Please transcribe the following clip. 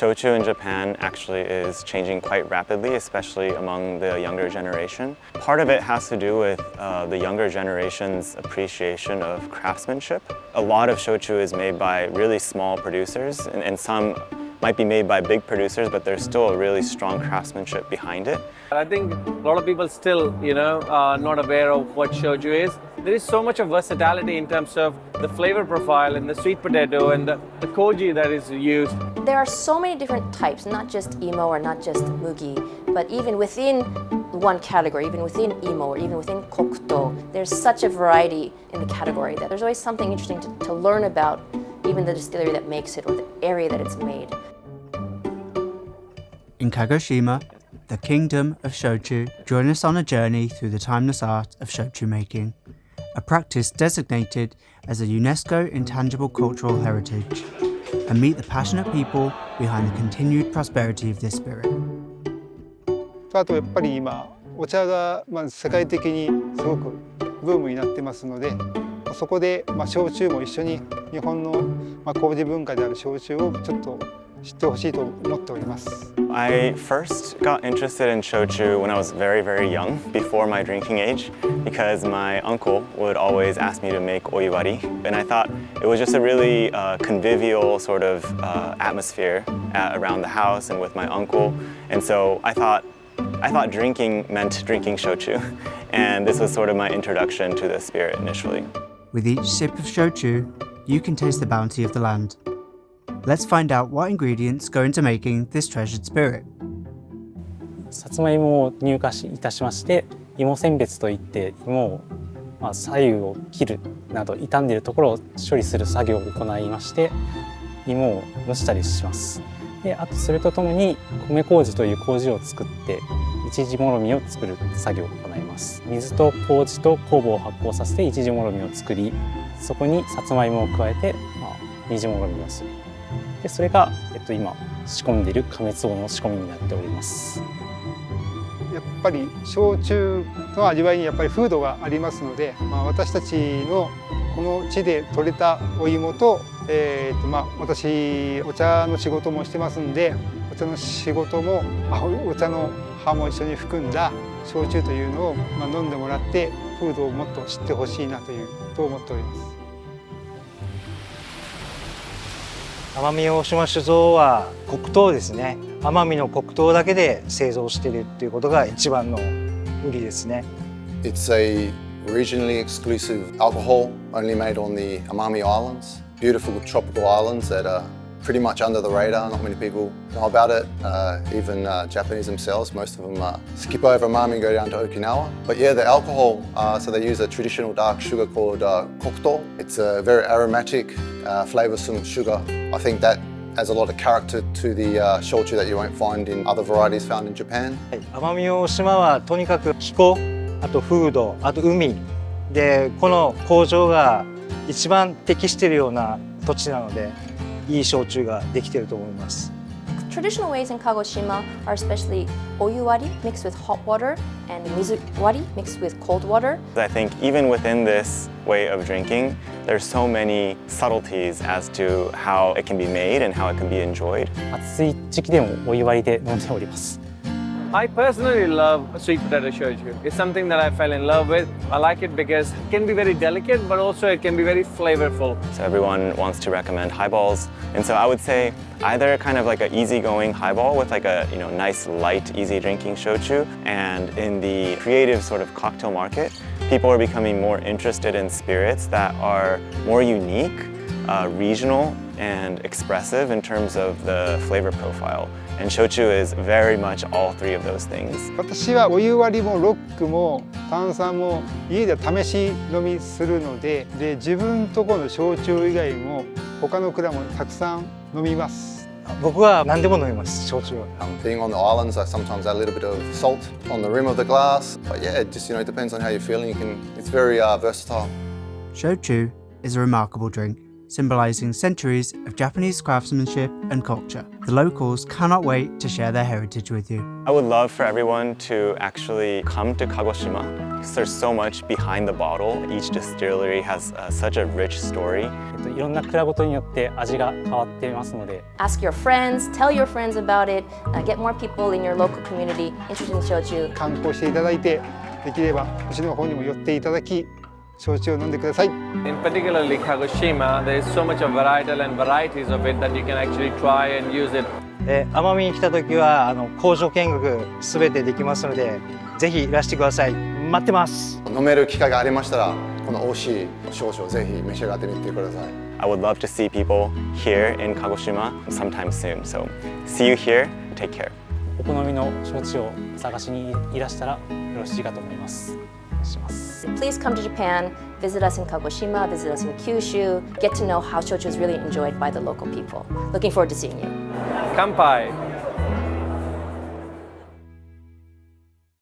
Shochu in Japan actually is changing quite rapidly, especially among the younger generation. Part of it has to do with the younger generation's appreciation of craftsmanship. A lot of shochu is made by really small producers, and some might be made by big producers, but there's still a really strong craftsmanship behind it. I think a lot of people still, are not aware of what shochu is. There is so much of versatility in terms of the flavor profile and the sweet potato and the koji that is used. There are so many different types, not just imo or not just mugi, but even within one category, even within imo or even within kokuto, there's such a variety in the category that there's always something interesting to learn about, even the distillery that makes it or the area that it's made. In Kagoshima, the kingdom of shochu, join us on a journey through the timeless art of shochu making, a practice designated as a UNESCO intangible cultural heritage, and meet the passionate people behind the continued prosperity of this spirit. あとやっぱり今お茶が世界的にすごくブームになってますので、そこで焼酎も一緒に日本の麹文化である焼酎をちょっと知ってほしいと思っております。I first got interested in shochu when I was very, very young, before my drinking age, because my uncle would always ask me to make oyuwari, and I thought it was just a really convivial sort of atmosphere around the house and with my uncle, and so I thought drinking meant drinking shochu, and this was sort of my introduction to the spirit initially. With each sip of shochu, you can taste the bounty of the land. Let's find out what ingredients go into making this treasured spirit. さつまいもを入荷いたしまして、芋選別といって芋を左右を切るなど傷んでいるところを処理する作業を行いまして、芋を蒸したりします。で、あとそれとともに米麹という麹を作って一時もろみを作る作業を行います。水と麹と酵母を発酵させて一時もろみを作り、そこにさつまいもを加えて、二次もろみをする。でそれが、今仕込んでいる加熱王の仕込みになっております。やっぱり焼酎の味わいにやっぱり風土がありますので、私たちのこの地で採れたお芋と、私お茶の仕事もしてますんで、お茶の仕事もお茶の葉も一緒に含んだ焼酎というのを、飲んでもらって風土をもっと知ってほしいなと思っております。奄美大島酒造は黒糖ですね。奄美の黒糖だけで製造しているっていうことが一番の売りですね。It's a regionally exclusive alcohol only made on the Amami Islands. Beautiful tropical islands that are pretty much under the radar. Not many people know about it. Even Japanese themselves, most of them skip over Amami and go down to Okinawa. But yeah, the alcohol, so they use a traditional dark sugar called kokuto. It's a very aromatic, flavoursome sugar. I think that adds a lot of character to the shochu that you won't find in other varieties found in Japan. 奄美大島はとにかく気候、あと風土、あと海でこの工場が一番適しているような土地なので、いい焼酎ができていると思います。Traditional ways in Kagoshima are especially oyuwari mixed with hot water and mizuwari mixed with cold water. I think even within this way of drinking, there's so many subtleties as to how it can be made and how it can be enjoyed. 暑い時期でもお湯割りで飲んでおります。I personally love sweet potato shochu. It's something that I fell in love with. I like it because it can be very delicate, but also it can be very flavorful. So everyone wants to recommend highballs, and so I would say either kind of like an easygoing highball with like a nice light, easy drinking shochu, and in the creative sort of cocktail market, people are becoming more interested in spirits that are more unique, regional, and expressive in terms of the flavor profile. And shochu is very much all three of those things. 私はお湯割りもロックも炭酸も家で試し飲みするので、自分とこの焼酎以外も他の蔵もたくさん飲みます。僕は何でも飲みます、焼酎は。Being on the islands, I sometimes add a little bit of salt on the rim of the glass. But yeah, it just it depends on how you're feeling. It's very versatile. Shochu is a remarkable drink, symbolizing centuries of Japanese craftsmanship and culture. The locals cannot wait to share their heritage with you. I would love for everyone to actually come to Kagoshima because there's so much behind the bottle. Each distillery has such a rich story. いろんな蔵ごとによって味が変わっていますので、 Ask your friends, tell your friends about it, get more people in your local community interested in shochu. 観光していただいて、できればうちの方にも寄っていただき、焼酎を飲んでください。 In particularly Kagoshima, there is so much of varietal and varieties of it that you can actually try and use it. 奄美に来た時は工場見学すべてできますので、ぜひいらしてください。待ってます。飲める機会がありましたら、この美味しい焼酎をぜひ召し上がってみてください。I would love to see people here in Kagoshima sometime soon. So see you here. Take care. お好みの焼酎を探しにいらしたらよろしいかと思います。お願いします。 Please come to Japan, visit us in Kagoshima, visit us in Kyushu, get to know how shochu is really enjoyed by the local people. Looking forward to seeing you. Kampai!